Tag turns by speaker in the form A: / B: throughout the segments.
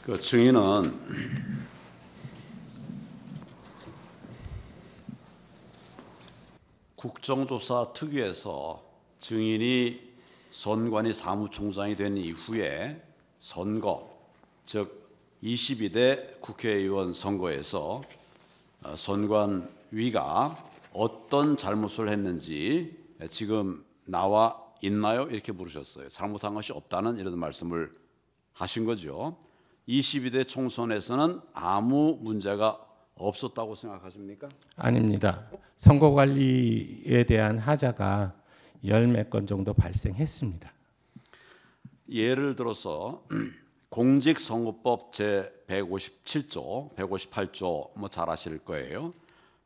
A: 그 증인은 국정조사 특위에서 증인이 선관위 사무총장이 된 이후에 선거, 즉 22대 국회의원 선거에서 선관위가 어떤 잘못을 했는지 지금 나와 있나요? 이렇게 물으셨어요. 잘못한 것이 없다는 이런 말씀을 하신 거죠. 22대 총선에서는 아무 문제가 없었다고 생각하십니까?
B: 아닙니다. 선거관리에 대한 하자가 열 몇 건 정도 발생했습니다.
A: 예를 들어서 공직선거법 제 157조, 158조 뭐 잘 아실 거예요.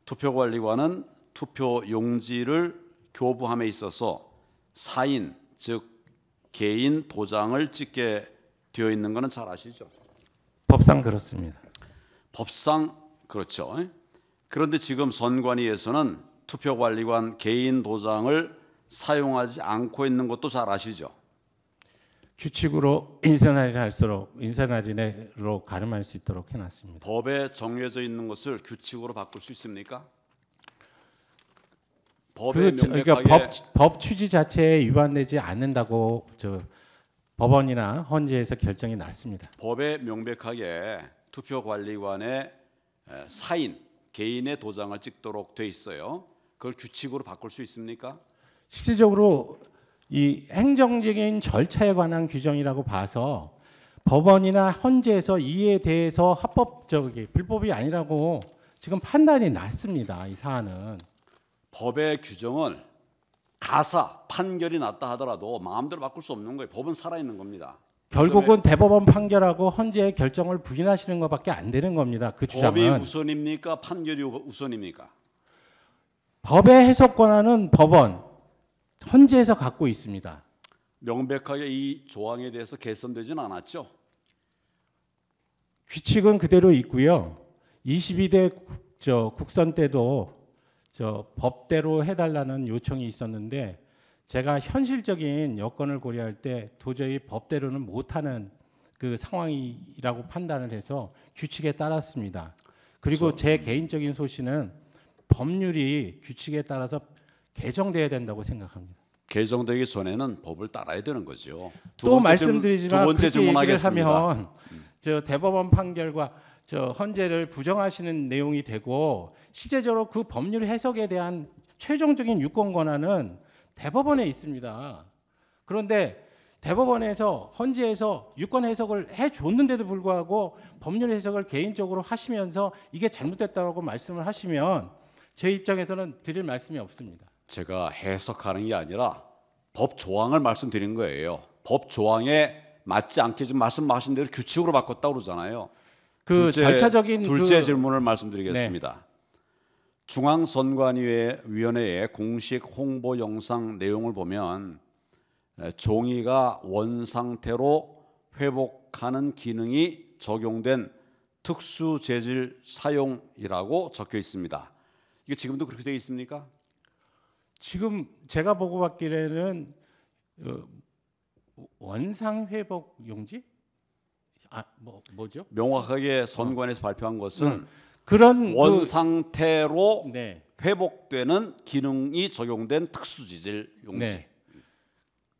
A: 투표관리관은 투표 용지를 교부함에 있어서 사인, 즉 개인 도장을 찍게 되어 있는 것은 잘 아시죠?
B: 법상 그렇습니다.
A: 법상 그렇죠. 그런데 지금 선관위에서는 투표관리관 개인 도장을 사용하지 않고 있는 것도 잘 아시죠?
B: 규칙으로 인사날이 할수록 인사날이로 가름할 수 있도록 해놨습니다.
A: 법에 정해져 있는 것을 규칙으로 바꿀 수 있습니까? 법에 명백하게
B: 그러니까 법 취지 자체에 위반되지 않는다고 법원이나 헌재에서 결정이 났습니다.
A: 법에 명백하게 투표관리관의 사인, 개인의 도장을 찍도록 돼 있어요. 그걸 규칙으로 바꿀 수 있습니까?
B: 실질적으로 이 행정적인 절차에 관한 규정이라고 봐서 법원이나 헌재에서 이에 대해서 불법이 아니라고 지금 판단이 났습니다. 이 사안은.
A: 법의 규정을 가사 판결이 났다 하더라도 마음대로 바꿀 수 없는 거예요. 법은 살아있는 겁니다.
B: 결국은 대법원 판결하고 헌재의 결정을 부인하시는 것밖에 안 되는 겁니다. 그 주장은.
A: 법이 우선입니까? 판결이 우선입니까?
B: 법의 해석 권한은 법원, 헌재에서 갖고 있습니다.
A: 명백하게 이 조항에 대해서 개선되지는 않았죠.
B: 규칙은 그대로 있고요. 22대 국선 때도 법대로 해달라는 요청이 있었는데 제가 현실적인 여건을 고려할 때 도저히 법대로는 못하는 그 상황이라고 판단을 해서 규칙에 따랐습니다. 그리고 제 개인적인 소신은 법률이 규칙에 따라서 개정돼야 된다고 생각합니다.
A: 개정되기 전에는 법을 따라야 되는 거죠.
B: 또 말씀드리지만
A: 두 번째
B: 그렇게 얘기를
A: 질문하겠습니다.
B: 하면 대법원 판결과 헌재를 부정하시는 내용이 되고 실제적으로 그 법률 해석에 대한 최종적인 유권 권한은 대법원에 있습니다. 그런데 대법원에서 헌재에서 유권 해석을 해줬는데도 불구하고 법률 해석을 개인적으로 하시면서 이게 잘못됐다고 말씀을 하시면 제 입장에서는 드릴 말씀이 없습니다.
A: 제가 해석하는 게 아니라 법 조항을 말씀드린 거예요. 법 조항에 맞지 않게 지금 말씀하신 대로 규칙으로 바꿨다고 그러잖아요.
B: 절차적인
A: 둘째 질문을 말씀드리겠습니다. 네. 중앙선관위원회의 공식 홍보 영상 내용을 보면 종이가 원상태로 회복하는 기능이 적용된 특수 재질 사용이라고 적혀 있습니다. 이게 지금도 그렇게 되어 있습니까?
B: 지금 제가 보고 받기에는 원상 회복 용지? 뭐죠?
A: 명확하게 선관에서 발표한 것은
B: 그런
A: 원상태로
B: 네.
A: 회복되는 기능이 적용된 특수 재질 용지.
B: 네.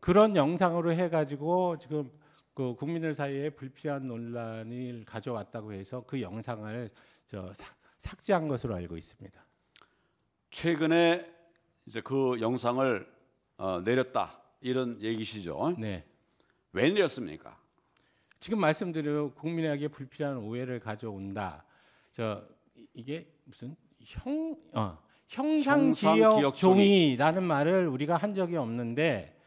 B: 그런 영상으로 해가지고 지금 그 국민들 사이에 불필요한 논란을 가져왔다고 해서 그 영상을 삭제한 것으로 알고 있습니다.
A: 최근에 이제 그 영상을 내렸다 이런 얘기시죠?
B: 네.
A: 왜 내렸습니까?
B: 지금 말씀드린 국민에게 불필요한 오해를 가져온다. 이게 무슨 형상기억 종이라는 말을 우리가 한 적이 없는데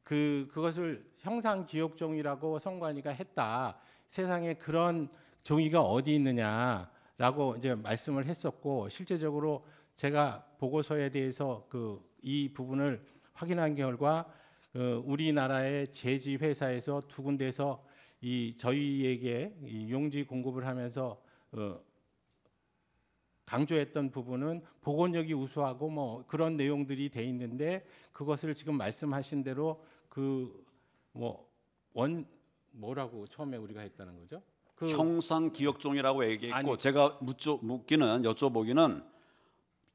B: 그것을 형상기억종이라고 선관위가 했다. 세상에 그런 종이가 어디 있느냐라고 이제 말씀을 했었고 실제적으로 제가 보고서에 대해서 이 부분을 확인한 결과 우리나라의 제지 회사에서 두 군데서 저희에게 이 용지 공급을 하면서 강조했던 부분은 복원력이 우수하고 그런 내용들이 돼 있는데 그것을 지금 말씀하신 대로 뭐라고 처음에 우리가 했다는 거죠? 그
A: 형상 기억종이라고 얘기했고
B: 아니.
A: 제가 여쭤보기는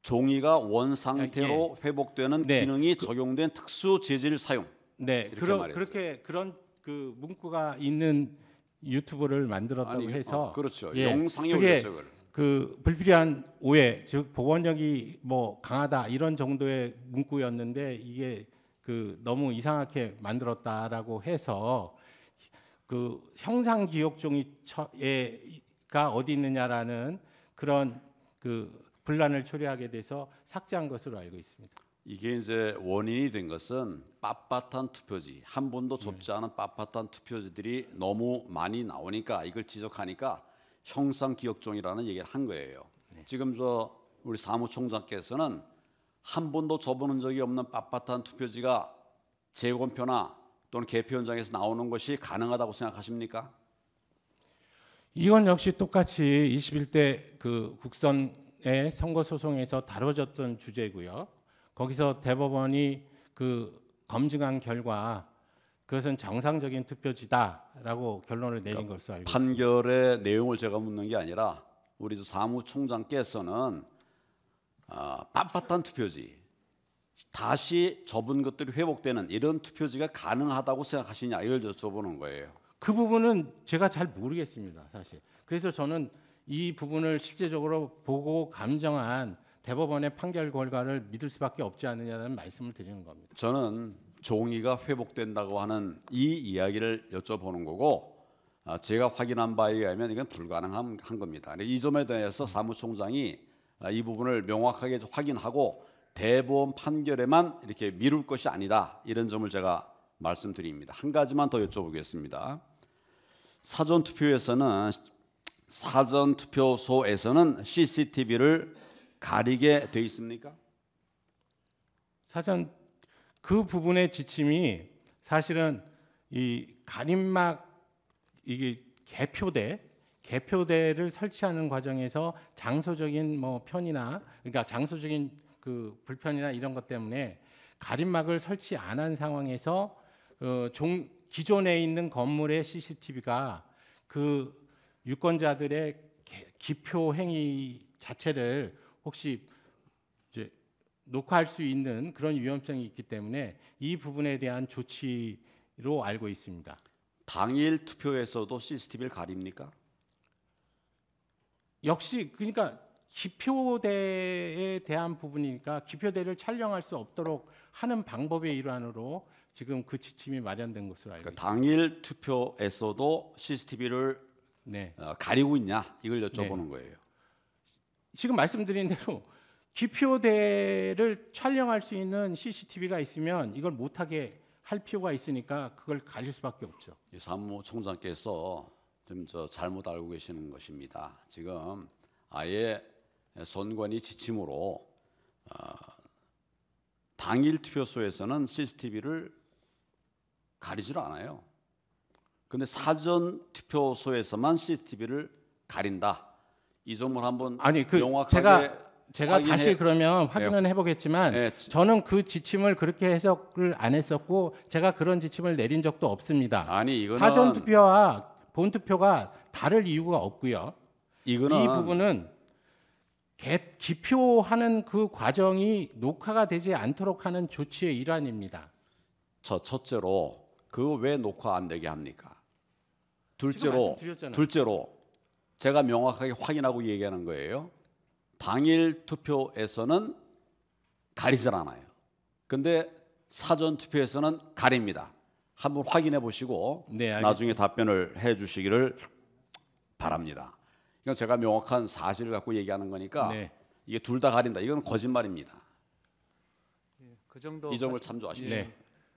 A: 종이가 원 상태로 회복되는
B: 네.
A: 기능이 적용된 특수 재질 사용.
B: 네,
A: 이렇게 말했어요.
B: 그렇게 그런 그 문구가 있는 유튜브를 만들었다고 해서
A: 그렇죠.
B: 예,
A: 영상의
B: 그게
A: 우려적을.
B: 그 불필요한 오해, 즉 복원력이 뭐 강하다 이런 정도의 문구였는데 이게 그 너무 이상하게 만들었다라고 해서 그 형상 기억종이가 어디 있느냐라는 그런 그 분란을 초래하게 돼서 삭제한 것으로 알고 있습니다.
A: 이게 이제 원인이 된 것은 빳빳한 투표지, 한 번도 접지 않은 빳빳한 투표지들이 너무 많이 나오니까 이걸 지적하니까 형상 기억종이라는 얘기를 한 거예요. 지금 우리 사무총장께서는 한 번도 접어본 적이 없는 빳빳한 투표지가 재검표나 또는 개표 현장에서 나오는 것이 가능하다고 생각하십니까?
B: 이건 역시 똑같이 21대 그 국선의 선거 소송에서 다뤄졌던 주제고요. 거기서 대법원이 그 검증한 결과 그것은 정상적인 투표지다라고 결론을 내린 것으로 알고 있습니다.
A: 판결의 내용을 제가 묻는 게 아니라 우리 사무총장께서는 빳빳한 투표지, 다시 접은 것들이 회복되는 이런 투표지가 가능하다고 생각하시냐 이걸 여쭤보는 거예요.
B: 그 부분은 제가 잘 모르겠습니다, 사실. 그래서 저는 이 부분을 실제적으로 보고 감정한 대법원의 판결 결과를 믿을 수밖에 없지 않느냐는 말씀을 드리는 겁니다.
A: 저는 종이가 회복된다고 하는 이 이야기를 여쭤보는 거고 제가 확인한 바에 의하면 이건 불가능한 겁니다. 이 점에 대해서 사무총장이 이 부분을 명확하게 확인하고 대법원 판결에만 이렇게 미룰 것이 아니다 이런 점을 제가 말씀드립니다. 한 가지만 더 여쭤보겠습니다. 사전투표소에서는 CCTV를 가리게 돼 있습니까?
B: 사전 그 부분의 지침이 사실은 이 가림막 이게 개표대를 설치하는 과정에서 장소적인 뭐 편이나 그러니까 장소적인 그 불편이나 이런 것 때문에 가림막을 설치 안 한 상황에서 기존에 있는 건물의 CCTV가 그 유권자들의 기표 행위 자체를 혹시 이제 녹화할 수 있는 그런 위험성이 있기 때문에 이 부분에 대한 조치로 알고 있습니다.
A: 당일 투표에서도 CCTV를 가립니까?
B: 역시 그러니까 기표대에 대한 부분이니까 기표대를 촬영할 수 없도록 하는 방법의 일환으로 지금 그 지침이 마련된 것으로 알고 있습니다.
A: 당일 투표에서도 CCTV를
B: 네.
A: 가리고 있냐 이걸 여쭤보는 거예요.
B: 지금 말씀드린 대로 기표대를 촬영할 수 있는 CCTV가 있으면 이걸 못하게 할 필요가 있으니까 그걸 가릴 수밖에 없죠.
A: 이 사무총장께서 좀 잘못 알고 계시는 것입니다. 지금 아예 선관위 지침으로 당일 투표소에서는 CCTV를 가리질 않아요. 근데 사전 투표소에서만 CCTV를 가린다. 이 점을 한번 명확하게
B: 제가 다시 그러면 확인은 해보겠지만
A: 네.
B: 저는 그 지침을 그렇게 해석을 안 했었고 제가 그런 지침을 내린 적도 없습니다.
A: 아니 이거는
B: 사전 투표와 본 투표가 다를 이유가 없고요.
A: 이거는
B: 이 부분은 기표하는 그 과정이 녹화가 되지 않도록 하는 조치의 일환입니다.
A: 첫째로 그거 왜 녹화 안 되게 합니까? 둘째로 제가 명확하게 확인하고 얘기하는 거예요. 당일 투표에서는 가리질 않아요. 근데 사전 투표에서는 가립니다. 한번 확인해 보시고 나중에 답변을 해 주시기를 바랍니다. 이건 제가 명확한 사실을 갖고 얘기하는 거니까 이게 둘 다 가린다. 이건 거짓말입니다.
C: 그 정도
A: 이 점을 참조하십시오.
B: 네.